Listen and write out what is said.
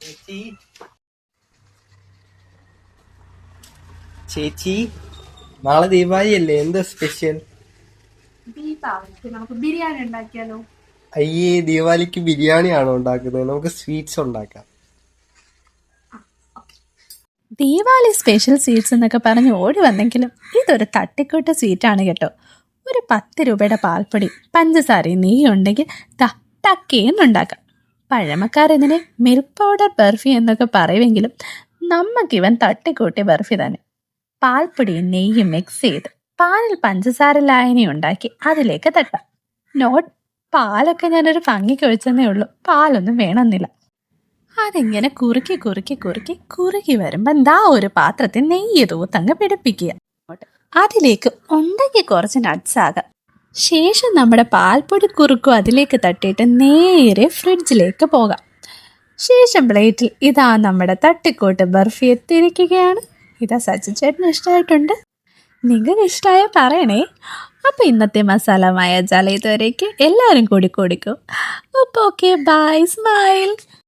ചേച്ചി ചേച്ചി നാളെ ദീപാവലി അല്ലേ? എന്താ സ്പെഷ്യൽ? ദീപാവലിക്ക് നമുക്ക് ബിരിയാണി ഉണ്ടാക്കിയാലോ? അയ്യേ, ദീപാവലിക്ക് ബിരിയാണി ആണോ ഉണ്ടാക്കുന്നത്? നമുക്ക് സ്വീറ്റ്സ് ഉണ്ടാക്കാം. ദീപാവലി സ്പെഷ്യൽ സ്വീറ്റ്സ് എന്നൊക്കെ പറഞ്ഞ് ഓടി വന്നെങ്കിലും ഇതൊരു തട്ടിക്കൂട്ട് സ്വീറ്റാണ് കേട്ടോ. ഒരു 10 രൂപയുടെ പാൽപ്പൊടി, പഞ്ചസാരയും നെയ്യും ഉണ്ടെങ്കിൽ ടക്കേന്നുണ്ടാക്കാം. പഴമക്കാർ ഇതിനെ മിൽക്ക് പൗഡർ ബർഫി എന്നൊക്കെ പറയുമെങ്കിലും നമുക്കിവൻ തട്ടിക്കൂട്ടി ബർഫി തന്നെ. പാൽപ്പൊടിയും നെയ്യും മിക്സ് ചെയ്ത് പാലിൽ പഞ്ചസാര ലായനി ഉണ്ടാക്കി അതിലേക്ക് തട്ടാം. നോട്ട്, പാലൊക്കെ ഞാനൊരു ഭംഗിക്ക് ഒഴിച്ചെന്നേ ഉള്ളൂ, പാലൊന്നും വേണമെന്നില്ല. അതിങ്ങനെ കുറുക്കി കുറുക്കി കുറുക്കി കുറുകി വരുമ്പോൾ ദാ ഒരു പാത്രത്തിൽ നെയ്യ് തൂത്തങ്ങ് പിടിപ്പിക്കുക. അതിലേക്ക് ഉണ്ടെങ്കിൽ കുറച്ച് നട്ട്സ് ആകാം. ശേഷം നമ്മുടെ പാൽപ്പൊടി കുറുക്കും അതിലേക്ക് തട്ടിയിട്ട് നേരെ ഫ്രിഡ്ജിലേക്ക് പോകാം. ശേഷം പ്ലേറ്റിൽ ഇതാ നമ്മുടെ തട്ടിക്കൂട്ട് ബർഫി എത്തിയിരിക്കുകയാണ്. ഇതാ സച്ചിൻ ചേട്ടന് ഇഷ്ടമായിട്ടുണ്ട്. നിങ്ങൾക്ക് ഇഷ്ടമായ പറയണേ. അപ്പോൾ ഇന്നത്തെ മസാല മായ ജാല ഇതുവരേക്ക് എല്ലാവരും കൂടി കൂടിക്കും. അപ്പോൾ ഓക്കെ, ബൈ, സ്മൈൽ.